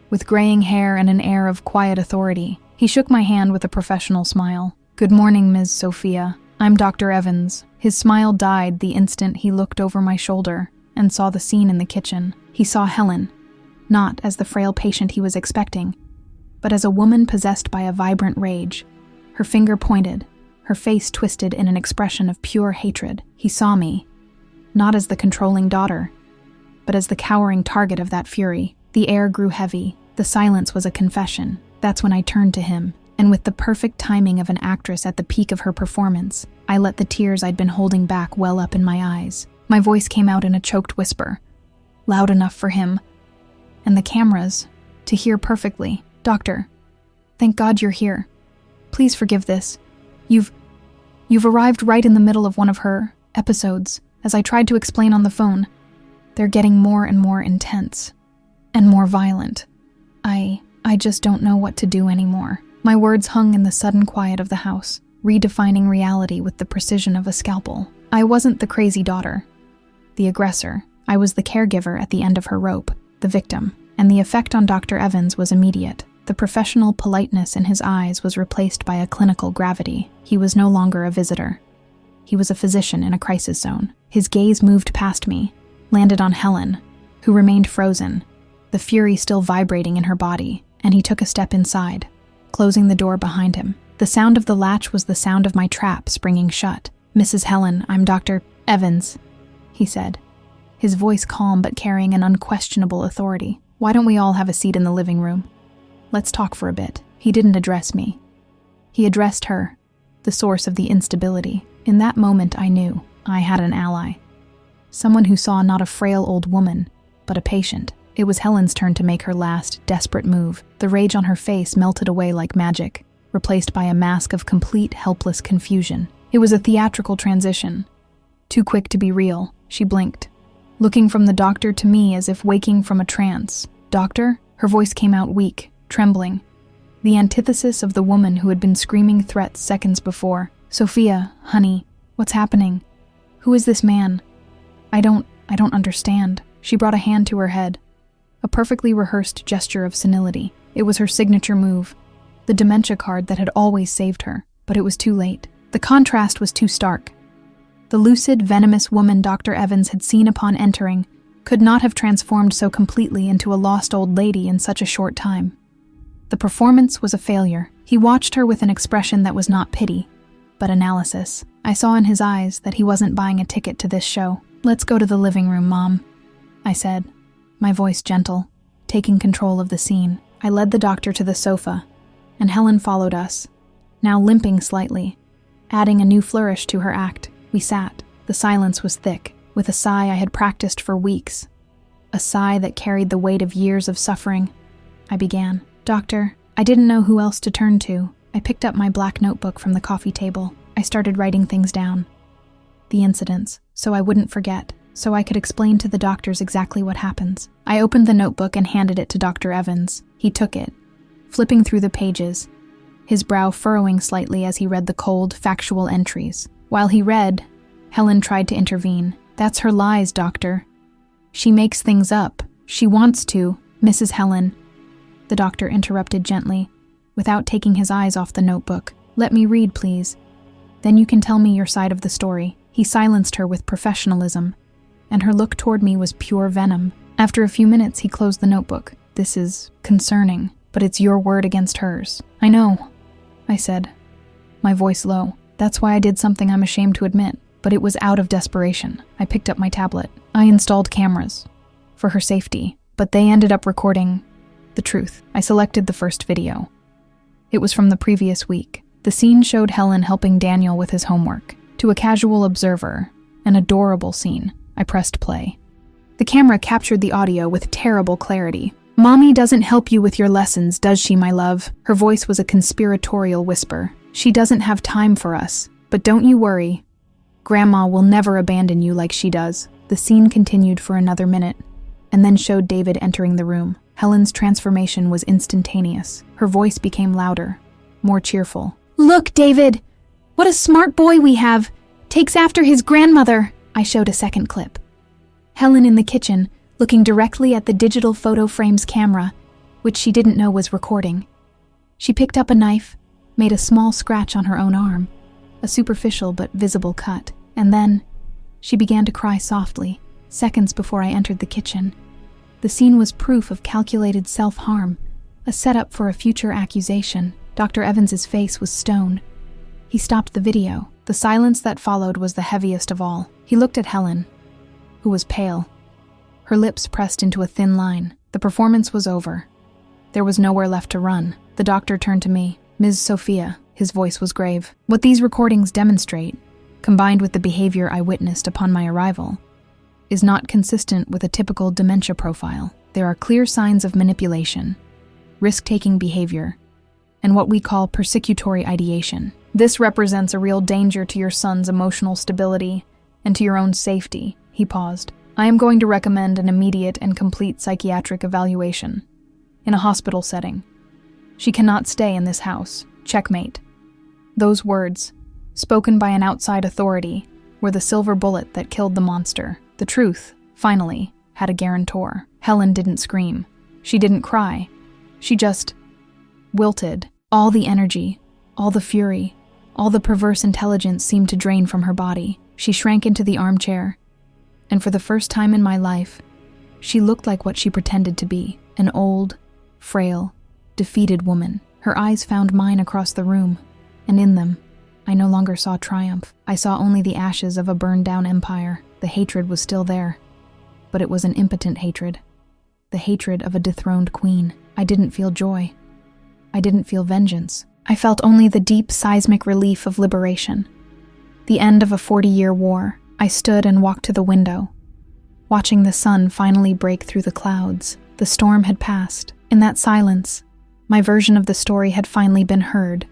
with graying hair and an air of quiet authority. He shook my hand with a professional smile. "Good morning, Ms. Sophia. I'm Dr. Evans." His smile died the instant he looked over my shoulder and saw the scene in the kitchen. He saw Helen, not as the frail patient he was expecting, but as a woman possessed by a vibrant rage. Her finger pointed, her face twisted in an expression of pure hatred. He saw me, not as the controlling daughter, but as the cowering target of that fury. The air grew heavy. The silence was a confession. That's when I turned to him, and with the perfect timing of an actress at the peak of her performance, I let the tears I'd been holding back well up in my eyes. My voice came out in a choked whisper, loud enough for him, and the cameras, to hear perfectly. "Doctor, thank God you're here. Please forgive this. You've arrived right in the middle of one of her episodes. As I tried to explain on the phone, they're getting more and more intense and more violent. I just don't know what to do anymore." My words hung in the sudden quiet of the house, redefining reality with the precision of a scalpel. I wasn't the crazy daughter, the aggressor. I was the caregiver at the end of her rope, the victim, and the effect on Dr. Evans was immediate. The professional politeness in his eyes was replaced by a clinical gravity. He was no longer a visitor. He was a physician in a crisis zone. His gaze moved past me, landed on Helen, who remained frozen, the fury still vibrating in her body, and he took a step inside, closing the door behind him. The sound of the latch was the sound of my trap springing shut. "Mrs. Helen, I'm Dr. Evans," he said, his voice calm but carrying an unquestionable authority. "Why don't we all have a seat in the living room? Let's talk for a bit." He didn't address me. He addressed her, the source of the instability. In that moment I knew I had an ally. Someone who saw not a frail old woman, but a patient. It was Helen's turn to make her last, desperate move. The rage on her face melted away like magic, replaced by a mask of complete, helpless confusion. It was a theatrical transition. Too quick to be real, she blinked, looking from the doctor to me as if waking from a trance. "Doctor?" Her voice came out weak, trembling. The antithesis of the woman who had been screaming threats seconds before. "Sophia, honey, what's happening? Who is this man? I don't understand." She brought a hand to her head, a perfectly rehearsed gesture of senility. It was her signature move, the dementia card that had always saved her, but it was too late. The contrast was too stark. The lucid, venomous woman Dr. Evans had seen upon entering could not have transformed so completely into a lost old lady in such a short time. The performance was a failure. He watched her with an expression that was not pity, but analysis. I saw in his eyes that he wasn't buying a ticket to this show. "Let's go to the living room, Mom," I said, my voice gentle, taking control of the scene. I led the doctor to the sofa, and Helen followed us, now limping slightly, adding a new flourish to her act. We sat. The silence was thick, with a sigh I had practiced for weeks, a sigh that carried the weight of years of suffering. I began. "Doctor, I didn't know who else to turn to." I picked up my black notebook from the coffee table. I started writing things down. The incidents, so I wouldn't forget, so I could explain to the doctors exactly what happens. I opened the notebook and handed it to Dr. Evans. He took it, flipping through the pages, his brow furrowing slightly as he read the cold, factual entries. While he read, Helen tried to intervene. "That's her lies, doctor. She makes things up. She wants to." "Mrs. Helen," the doctor interrupted gently, without taking his eyes off the notebook. "Let me read, please. Then you can tell me your side of the story." He silenced her with professionalism, and her look toward me was pure venom. After a few minutes, he closed the notebook. "This is concerning, but it's your word against hers." "I know," I said, my voice low. "That's why I did something I'm ashamed to admit, but it was out of desperation." I picked up my tablet. I installed cameras for her safety, but they ended up recording the truth. I selected the first video. It was from the previous week. The scene showed Helen helping Daniel with his homework. To a casual observer, an adorable scene. I pressed play. The camera captured the audio with terrible clarity. "Mommy doesn't help you with your lessons, does she, my love?" Her voice was a conspiratorial whisper. "She doesn't have time for us. But don't you worry. Grandma will never abandon you like she does." The scene continued for another minute, and then showed David entering the room. Helen's transformation was instantaneous. Her voice became louder, more cheerful. "Look, David! What a smart boy we have! Takes after his grandmother!" I showed a second clip. Helen in the kitchen, looking directly at the digital photo frame's camera, which she didn't know was recording. She picked up a knife, made a small scratch on her own arm, a superficial but visible cut, and then she began to cry softly, seconds before I entered the kitchen. The scene was proof of calculated self-harm, a setup for a future accusation. Dr. Evans's face was stone. He stopped the video. The silence that followed was the heaviest of all. He looked at Helen, who was pale, her lips pressed into a thin line. The performance was over. There was nowhere left to run. The doctor turned to me. "Ms. Sophia," his voice was grave. "What these recordings demonstrate, combined with the behavior I witnessed upon my arrival, is not consistent with a typical dementia profile. There are clear signs of manipulation, risk-taking behavior, and what we call persecutory ideation. This represents a real danger to your son's emotional stability and to your own safety." He paused. "I am going to recommend an immediate and complete psychiatric evaluation in a hospital setting. She cannot stay in this house. Checkmate." Those words, spoken by an outside authority, were the silver bullet that killed the monster. The truth, finally, had a guarantor. Helen didn't scream. She didn't cry. She just wilted. All the energy, all the fury, all the perverse intelligence seemed to drain from her body. She shrank into the armchair, and for the first time in my life, She looked like what she pretended to be, an old, frail, defeated woman. Her eyes found mine across the room, and in them, I no longer saw triumph. I saw only the ashes of a burned-down empire. The hatred was still there, but it was an impotent hatred. The hatred of a dethroned queen. I didn't feel joy. I didn't feel vengeance. I felt only the deep seismic relief of liberation. The end of a 40-year war. I stood and walked to the window, watching the sun finally break through the clouds. The storm had passed. In that silence, my version of the story had finally been heard.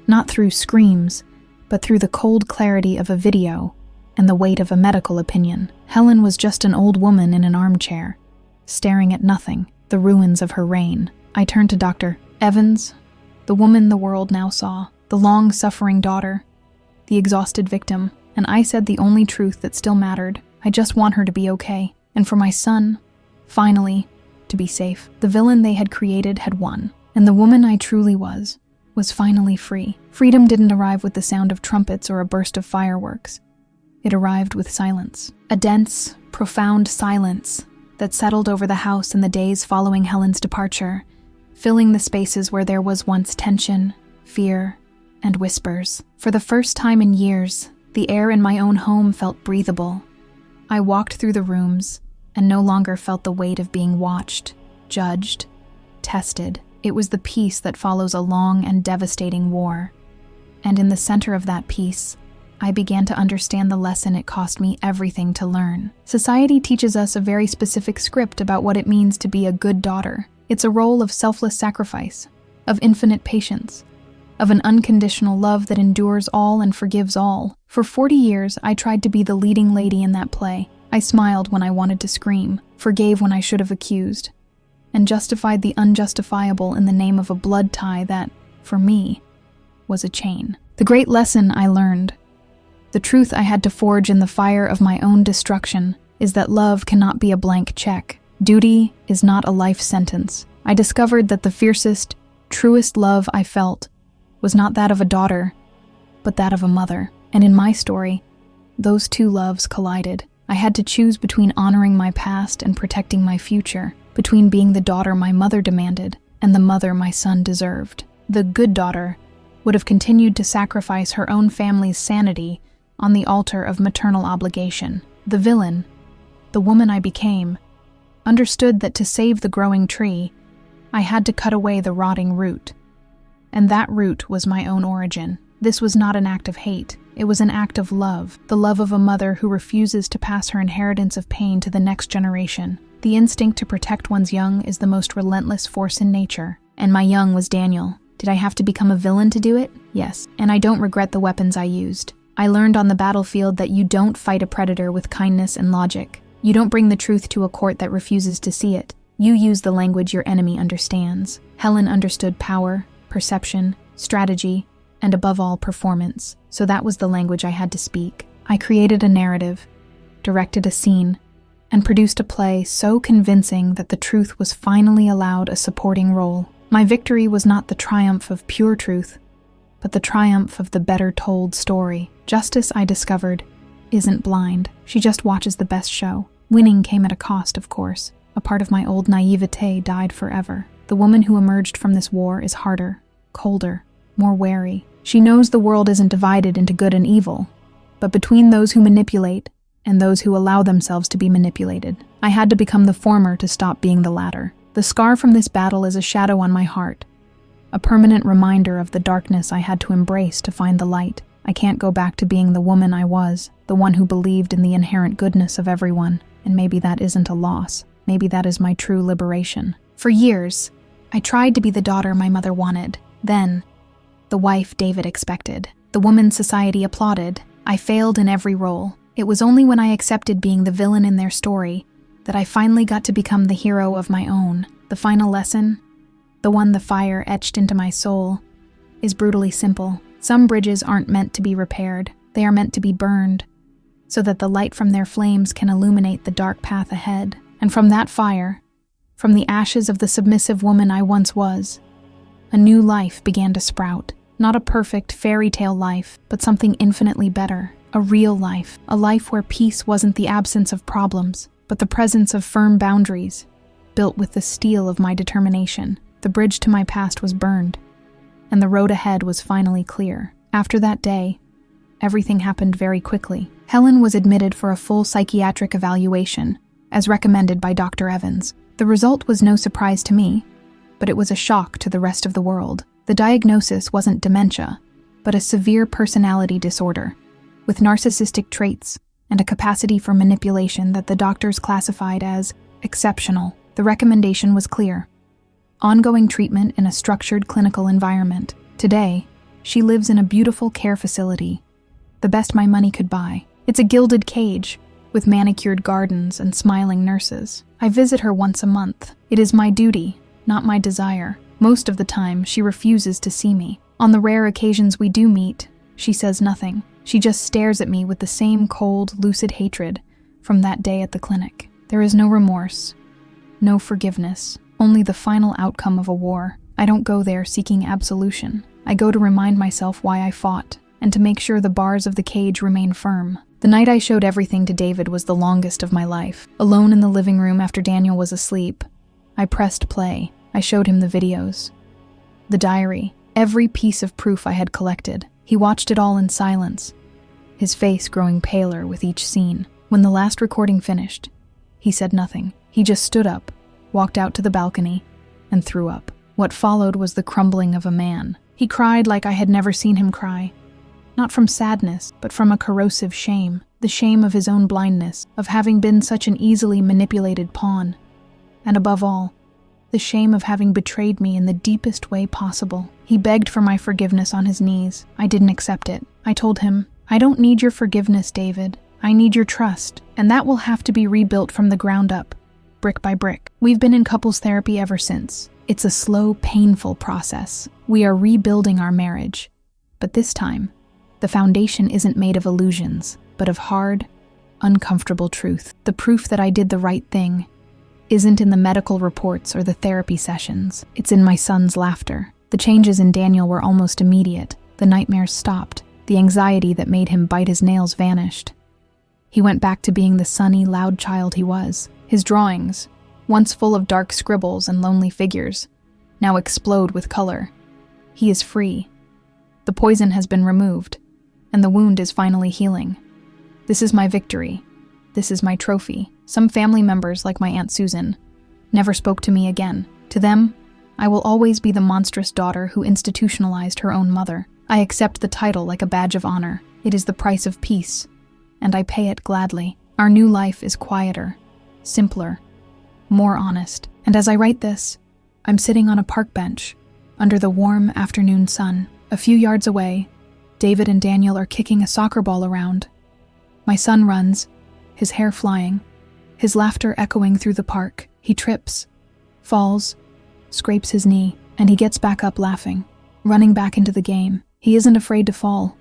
Not through screams, but through the cold clarity of a video and the weight of a medical opinion. Helen was just an old woman in an armchair, staring at nothing, the ruins of her reign. I turned to Dr. Evans, the woman the world now saw, the long-suffering daughter, the exhausted victim, and I said the only truth that still mattered. I just want her to be okay, and for my son, finally, to be safe. The villain they had created had won, and the woman I truly was finally free. Freedom didn't arrive with the sound of trumpets or a burst of fireworks. It arrived with silence. A dense, profound silence that settled over the house in the days following Helen's departure, filling the spaces where there was once tension, fear, and whispers. For the first time in years, the air in my own home felt breathable. I walked through the rooms and no longer felt the weight of being watched, judged, tested. It was the peace that follows a long and devastating war. And in the center of that peace, I began to understand the lesson it cost me everything to learn. Society teaches us a very specific script about what it means to be a good daughter. It's a role of selfless sacrifice, of infinite patience, of an unconditional love that endures all and forgives all. For 40 years, I tried to be the leading lady in that play. I smiled when I wanted to scream, forgave when I should have accused, and justified the unjustifiable in the name of a blood tie that, for me, was a chain. The great lesson I learned, the truth I had to forge in the fire of my own destruction, is that love cannot be a blank check. Duty is not a life sentence. I discovered that the fiercest, truest love I felt was not that of a daughter, but that of a mother. And in my story, those two loves collided. I had to choose between honoring my past and protecting my future, between being the daughter my mother demanded and the mother my son deserved. The good daughter would have continued to sacrifice her own family's sanity on the altar of maternal obligation. The villain, the woman I became, understood that to save the growing tree, I had to cut away the rotting root. And that root was my own origin. This was not an act of hate. It was an act of love, the love of a mother who refuses to pass her inheritance of pain to the next generation. The instinct to protect one's young is the most relentless force in nature. And my young was Daniel. Did I have to become a villain to do it? Yes. And I don't regret the weapons I used. I learned on the battlefield that you don't fight a predator with kindness and logic. You don't bring the truth to a court that refuses to see it. You use the language your enemy understands. Helen understood power, perception, strategy, and above all, performance. So that was the language I had to speak. I created a narrative, directed a scene, and produced a play so convincing that the truth was finally allowed a supporting role. My victory was not the triumph of pure truth, but the triumph of the better told story. Justice, I discovered, isn't blind. She just watches the best show. Winning came at a cost, of course. A part of my old naivete died forever. The woman who emerged from this war is harder, colder, more wary. She knows the world isn't divided into good and evil, but between those who manipulate and those who allow themselves to be manipulated. I had to become the former to stop being the latter. The scar from this battle is a shadow on my heart, a permanent reminder of the darkness I had to embrace to find the light. I can't go back to being the woman I was, the one who believed in the inherent goodness of everyone, and maybe that isn't a loss. Maybe that is my true liberation. For years, I tried to be the daughter my mother wanted, then the wife David expected, the woman society applauded. I failed in every role. It was only when I accepted being the villain in their story that I finally got to become the hero of my own. The final lesson, the one the fire etched into my soul, is brutally simple. Some bridges aren't meant to be repaired. They are meant to be burned, so that the light from their flames can illuminate the dark path ahead. And from that fire, from the ashes of the submissive woman I once was, a new life began to sprout. Not a perfect fairy tale life, but something infinitely better. A real life. A life where peace wasn't the absence of problems, but but the presence of firm boundaries, built with the steel of my determination. The bridge to my past was burned, and the road ahead was finally clear. After that day, everything happened very quickly. Helen was admitted for a full psychiatric evaluation, as recommended by Dr. Evans. The result was no surprise to me, but it was a shock to the rest of the world. The diagnosis wasn't dementia, but a severe personality disorder, with narcissistic traits and a capacity for manipulation that the doctors classified as exceptional. The recommendation was clear: ongoing treatment in a structured clinical environment. Today, she lives in a beautiful care facility, the best my money could buy. It's a gilded cage, with manicured gardens and smiling nurses. I visit her once a month. It is my duty, not my desire. Most of the time, she refuses to see me. On the rare occasions we do meet, she says nothing. She just stares at me with the same cold, lucid hatred from that day at the clinic. There is no remorse, no forgiveness, only the final outcome of a war. I don't go there seeking absolution. I go to remind myself why I fought, and to make sure the bars of the cage remain firm. The night I showed everything to David was the longest of my life. Alone in the living room after Daniel was asleep, I pressed play. I showed him the videos, the diary, every piece of proof I had collected. He watched it all in silence, his face growing paler with each scene. When the last recording finished, he said nothing. He just stood up, walked out to the balcony, and threw up. What followed was the crumbling of a man. He cried like I had never seen him cry. Not from sadness, but from a corrosive shame. The shame of his own blindness, of having been such an easily manipulated pawn. And above all, the shame of having betrayed me in the deepest way possible. He begged for my forgiveness on his knees. I didn't accept it. I told him, "I don't need your forgiveness, David. I need your trust, and that will have to be rebuilt from the ground up, brick by brick." We've been in couples therapy ever since. It's a slow, painful process. We are rebuilding our marriage. But this time, the foundation isn't made of illusions, but of hard, uncomfortable truth. The proof that I did the right thing isn't in the medical reports or the therapy sessions. It's in my son's laughter. The changes in Daniel were almost immediate. The nightmares stopped. The anxiety that made him bite his nails vanished. He went back to being the sunny, loud child he was. His drawings, once full of dark scribbles and lonely figures, now explode with color. He is free. The poison has been removed, and the wound is finally healing. This is my victory. This is my trophy. Some family members, like my Aunt Susan, never spoke to me again. To them, I will always be the monstrous daughter who institutionalized her own mother. I accept the title like a badge of honor. It is the price of peace, and I pay it gladly. Our new life is quieter, simpler, more honest. And as I write this, I'm sitting on a park bench, under the warm afternoon sun. A few yards away, David and Daniel are kicking a soccer ball around. My son runs, his hair flying, his laughter echoing through the park. He trips, falls, scrapes his knee, and he gets back up laughing, running back into the game. He isn't afraid to fall.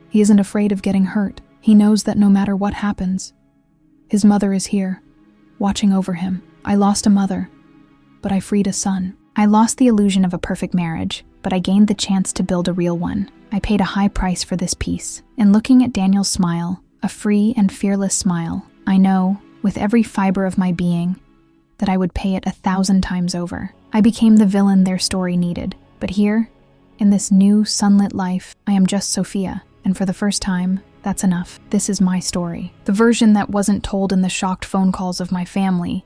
He isn't afraid of getting hurt. He knows that no matter what happens, his mother is here, watching over him. I lost a mother, but I freed a son. I lost the illusion of a perfect marriage, but I gained the chance to build a real one. I paid a high price for this peace. In looking at Daniel's smile, a free and fearless smile, I know, with every fiber of my being, that I would pay it 1,000 times over. I became the villain their story needed. But here, in this new sunlit life, I am just Sophia, and for the first time, that's enough. This is my story. The version that wasn't told in the shocked phone calls of my family.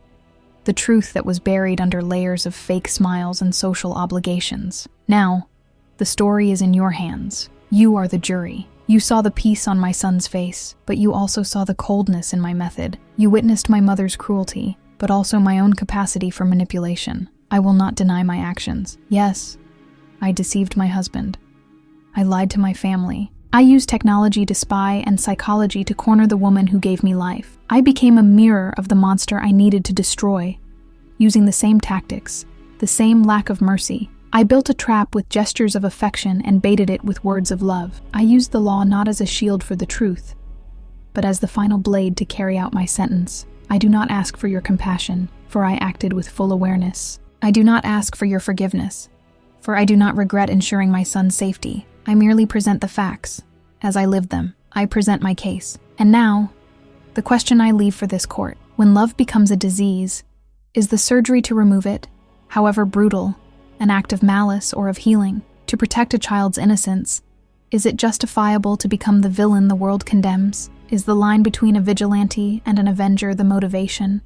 The truth that was buried under layers of fake smiles and social obligations. Now, the story is in your hands. You are the jury. You saw the peace on my son's face, but you also saw the coldness in my method. You witnessed my mother's cruelty, but also my own capacity for manipulation. I will not deny my actions. Yes, I deceived my husband. I lied to my family. I used technology to spy and psychology to corner the woman who gave me life. I became a mirror of the monster I needed to destroy, using the same tactics, the same lack of mercy. I built a trap with gestures of affection and baited it with words of love. I used the law not as a shield for the truth, but as the final blade to carry out my sentence. I do not ask for your compassion, for I acted with full awareness. I do not ask for your forgiveness, for I do not regret ensuring my son's safety. I merely present the facts, as I lived them. I present my case. And now, the question I leave for this court. When love becomes a disease, is the surgery to remove it, however brutal, an act of malice or of healing, to protect a child's innocence? Is it justifiable to become the villain the world condemns? Is the line between a vigilante and an avenger the motivation,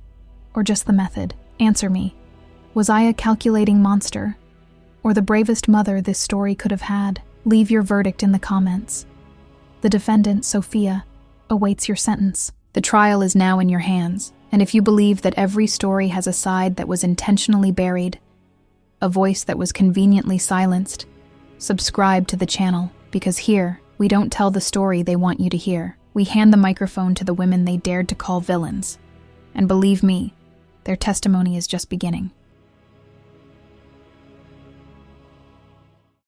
or just the method? Answer me. Was I a calculating monster, or the bravest mother this story could have had? Leave your verdict in the comments. The defendant, Sophia, awaits your sentence. The trial is now in your hands, and if you believe that every story has a side that was intentionally buried, a voice that was conveniently silenced, subscribe to the channel, because here, we don't tell the story they want you to hear. We hand the microphone to the women they dared to call villains. And believe me, their testimony is just beginning.